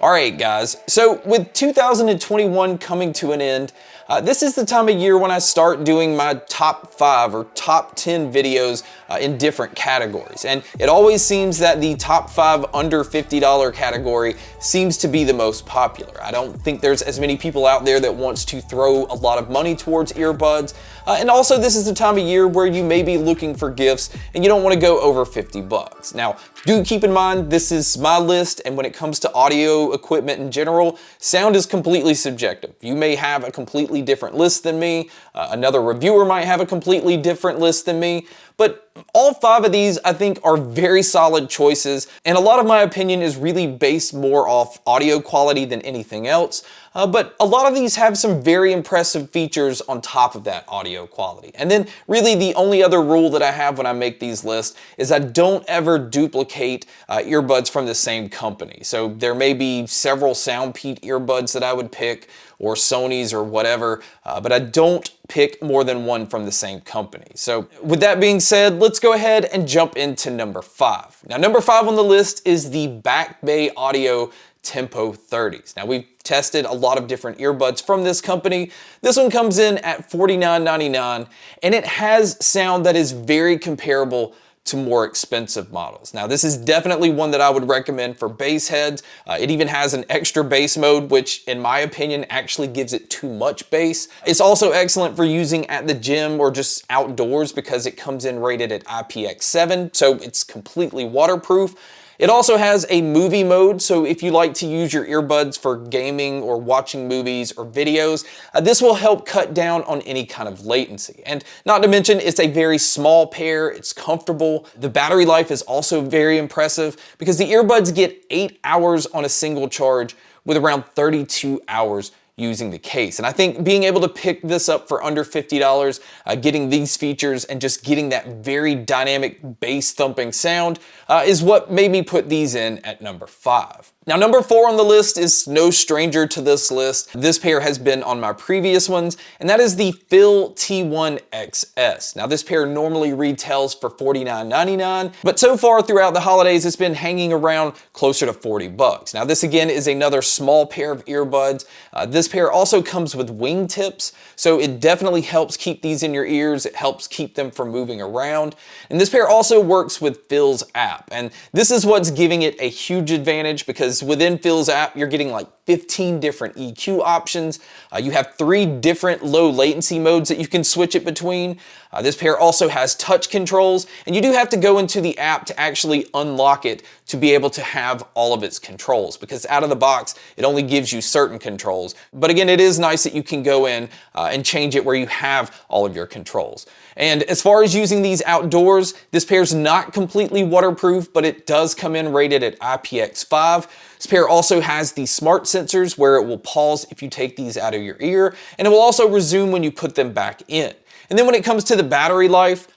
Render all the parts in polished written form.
Alright guys, so with 2021 coming to an end, this is the time of year when I start doing my top 5 or top 10 videos in different categories. And it always seems that the top 5 under $50 category seems to be the most popular. I don't think there's as many people out there that wants to throw a lot of money towards earbuds. And also this is the time of year where you may be looking for gifts and you don't want to go over 50 bucks. Now, do keep in mind this is my list, and when it comes to audio equipment in general, sound is completely subjective. You may have a completely different list than me, another reviewer might have a completely different list than me, but all 5 of these I think are very solid choices, and a lot of my opinion is really based more off audio quality than anything else. But a lot of these have some very impressive features on top of that audio quality. And then really the only other rule that I have when I make these lists is I don't ever duplicate earbuds from the same company. So there may be several Soundpeas earbuds that I would pick, or Sony's or whatever, but I don't pick more than one from the same company. So with that being said, let's go ahead and jump into number 5. Now number 5 on the list is the Backbay Audio Tempo 30s. Now we've tested a lot of different earbuds from this company. This one comes in at $49.99 and it has sound that is very comparable to more expensive models. Now this is definitely one that I would recommend for bass heads. It even has an extra bass mode, which in my opinion actually gives it too much bass. It's also excellent for using at the gym or just outdoors because it comes in rated at IPX7, so it's completely waterproof. It also has a movie mode, so if you like to use your earbuds for gaming or watching movies or videos, this will help cut down on any kind of latency. And not to mention, it's a very small pair, it's comfortable. The battery life is also very impressive because the earbuds get 8 hours on a single charge with around 32 hours using the case. And I think being able to pick this up for under $50, getting these features and just getting that very dynamic bass thumping sound is what made me put these in at number 5. Now number 4 on the list is no stranger to this list. This pair has been on my previous ones, and that is the Phil T1 XS. Now this pair normally retails for $49.99, but so far throughout the holidays it's been hanging around closer to 40 bucks. Now this again is another small pair of earbuds. This pair also comes with wingtips, so it definitely helps keep these in your ears. It helps keep them from moving around. And this pair also works with Phil's app, and this is what's giving it a huge advantage because within Phil's app, you're getting like 15 different EQ options. You have 3 different low latency modes that you can switch it between. This pair also has touch controls, and you do have to go into the app to actually unlock it to be able to have all of its controls, because out of the box, it only gives you certain controls. But again, it is nice that you can go in and change it where you have all of your controls. And as far as using these outdoors, this pair's not completely waterproof, but it does come in rated at IPX5. This pair also has the smart sensors where it will pause if you take these out of your ear, and it will also resume when you put them back in. And then when it comes to the battery life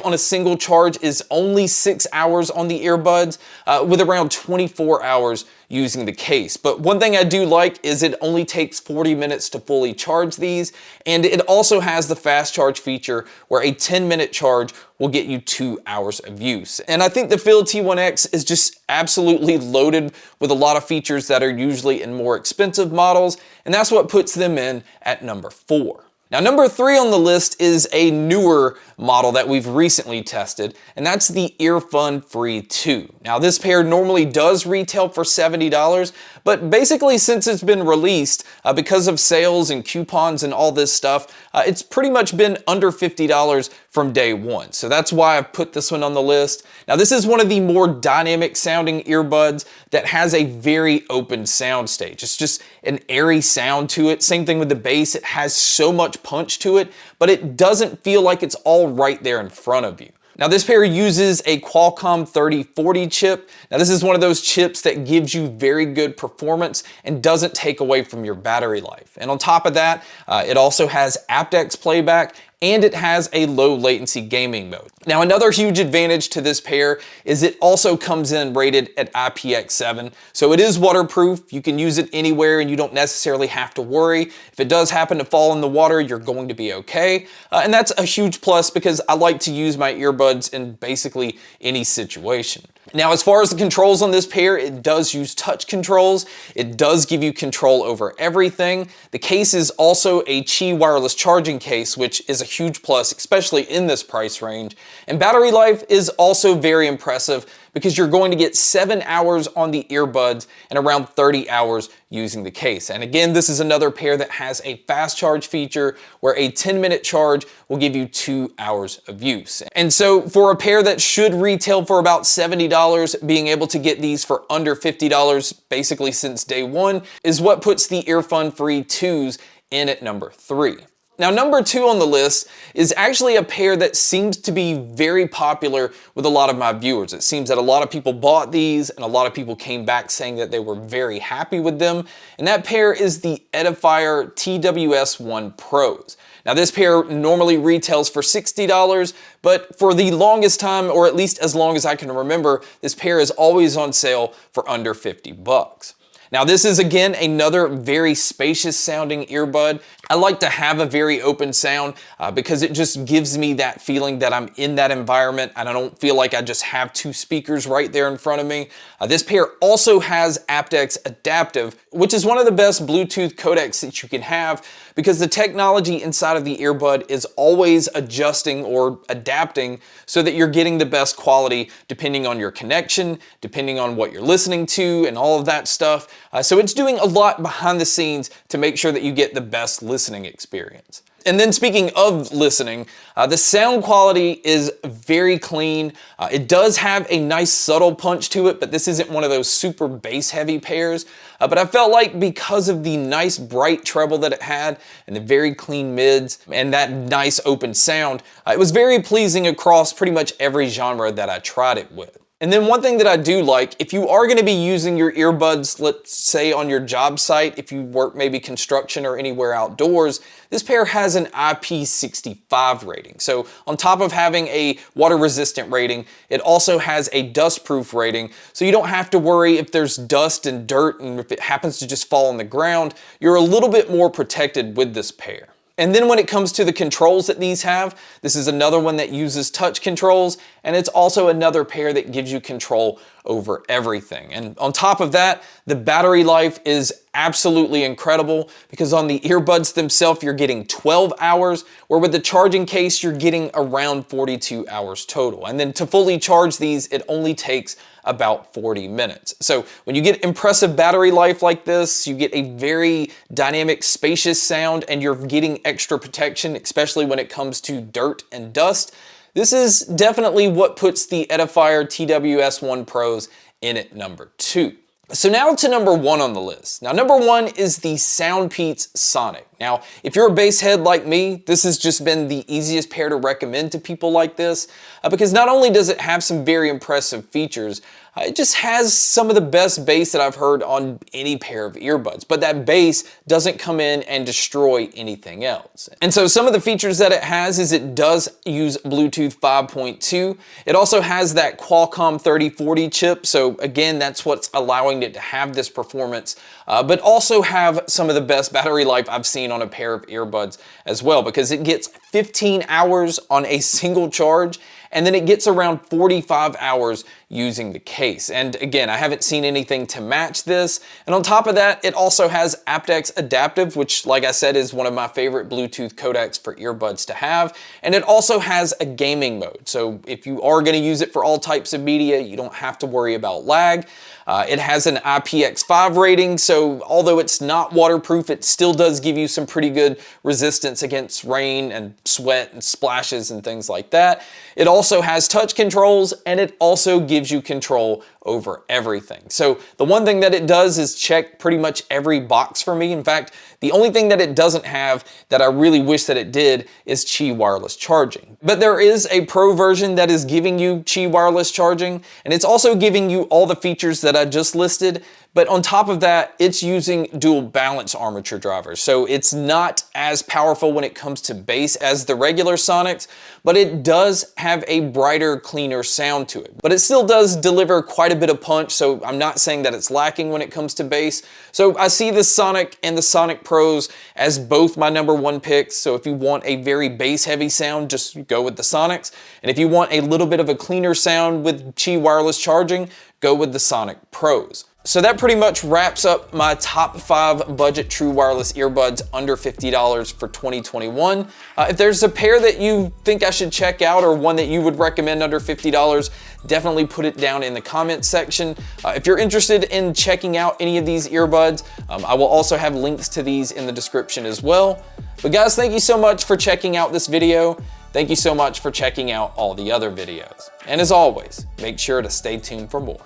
on a single charge is only 6 hours on the earbuds, with around 24 hours using the case. But one thing I do like is it only takes 40 minutes to fully charge these, and it also has the fast charge feature where a 10-minute charge will get you 2 hours of use. And I think the Phil T1X is just absolutely loaded with a lot of features that are usually in more expensive models, and that's what puts them in at number 4. Now number 3 on the list is a newer model that we've recently tested, and that's the Earfun Free 2. Now this pair normally does retail for $70, but basically since it's been released, because of sales and coupons and all this stuff, it's pretty much been under $50 from day one. So that's why I've put this one on the list. Now this is one of the more dynamic sounding earbuds that has a very open sound stage. It's just an airy sound to it. Same thing with the bass. It has so much punch to it, but it doesn't feel like it's all right there in front of you. Now this pair uses a Qualcomm 3040 chip. Now this is one of those chips that gives you very good performance and doesn't take away from your battery life. And on top of that, it also has aptX playback and it has a low latency gaming mode. Now another huge advantage to this pair is it also comes in rated at IPX7, so it is waterproof. You can use it anywhere and you don't necessarily have to worry. If it does happen to fall in the water, you're going to be okay. And that's a huge plus because I like to use my earbuds in basically any situation. Now, as far as the controls on this pair, it does use touch controls. It does give you control over everything. The case is also a Qi wireless charging case, which is a huge plus, especially in this price range. And battery life is also very impressive because you're going to get 7 hours on the earbuds and around 30 hours using the case. And again, this is another pair that has a fast charge feature where a 10-minute charge will give you 2 hours of use. And so for a pair that should retail for about $70, being able to get these for under $50 basically since day one is what puts the Earfun Free 2s in at number 3. Now, number 2 on the list is actually a pair that seems to be very popular with a lot of my viewers. It seems that a lot of people bought these and a lot of people came back saying that they were very happy with them. And that pair is the Edifier TWS1 Pros. Now, this pair normally retails for $60, but for the longest time, or at least as long as I can remember, this pair is always on sale for under 50 bucks. Now, this is again another very spacious sounding earbud. I like to have a very open sound because it just gives me that feeling that I'm in that environment and I don't feel like I just have 2 speakers right there in front of me. This pair also has aptX Adaptive, which is one of the best Bluetooth codecs that you can have because the technology inside of the earbud is always adjusting or adapting so that you're getting the best quality depending on your connection, depending on what you're listening to and all of that stuff. So it's doing a lot behind the scenes to make sure that you get the best listening experience. And then speaking of listening, the sound quality is very clean. It does have a nice subtle punch to it, but this isn't one of those super bass heavy pairs. But I felt like because of the nice bright treble that it had and the very clean mids and that nice open sound, it was very pleasing across pretty much every genre that I tried it with. And then one thing that I do like, if you are going to be using your earbuds, let's say on your job site, if you work maybe construction or anywhere outdoors, this pair has an IP65 rating. So on top of having a water resistant rating, it also has a dust proof rating. So you don't have to worry if there's dust and dirt and if it happens to just fall on the ground, you're a little bit more protected with this pair. And then when it comes to the controls that these have, this is another one that uses touch controls, and it's also another pair that gives you control over everything. And on top of that, the battery life is absolutely incredible because on the earbuds themselves, you're getting 12 hours, where with the charging case, you're getting around 42 hours total. And then to fully charge these, it only takes about 40 minutes. So when you get impressive battery life like this, you get a very dynamic, spacious sound, and you're getting extra protection, especially when it comes to dirt and dust. This is definitely what puts the Edifier TWS1 Pros in at number 2. So now to number 1 on the list. Now, number 1 is the Soundpeas Sonic. Now, if you're a bass head like me, this has just been the easiest pair to recommend to people like this because not only does it have some very impressive features, it just has some of the best bass that I've heard on any pair of earbuds, but that bass doesn't come in and destroy anything else. And so some of the features that it has is it does use Bluetooth 5.2. It also has that Qualcomm 3040 chip, so again, that's what's allowing it to have this performance, but also have some of the best battery life I've seen on a pair of earbuds as well, because it gets 15 hours on a single charge, and then it gets around 45 hours using the case. And again, I haven't seen anything to match this. And on top of that, it also has aptX Adaptive, which, like I said, is one of my favorite Bluetooth codecs for earbuds to have. And it also has a gaming mode. So if you are going to use it for all types of media, you don't have to worry about lag. It has an IPX5 rating, so although it's not waterproof, it still does give you some pretty good resistance against rain and sweat and splashes and things like that. It also has touch controls, and it also gives you control over everything. So the one thing that it does is check pretty much every box for me. In fact, the only thing that it doesn't have that I really wish that it did is Qi wireless charging. But there is a pro version that is giving you Qi wireless charging, and it's also giving you all the features that I just listed, But on top of that, it's using dual balance armature drivers. So it's not as powerful when it comes to bass as the regular Sonics, but it does have a brighter, cleaner sound to it. But it still does deliver quite a bit of punch, so I'm not saying that it's lacking when it comes to bass. So I see the Sonic and the Sonic Pros as both my #1 picks. So if you want a very bass heavy sound, just go with the Sonics. And if you want a little bit of a cleaner sound with Qi wireless charging, go with the Sonic Pros. So that pretty much wraps up my top 5 budget true wireless earbuds under $50 for 2021. If there's a pair that you think I should check out or one that you would recommend under $50, definitely put it down in the comments section. If you're interested in checking out any of these earbuds, I will also have links to these in the description as well. But guys, thank you so much for checking out this video. Thank you so much for checking out all the other videos. And as always, make sure to stay tuned for more.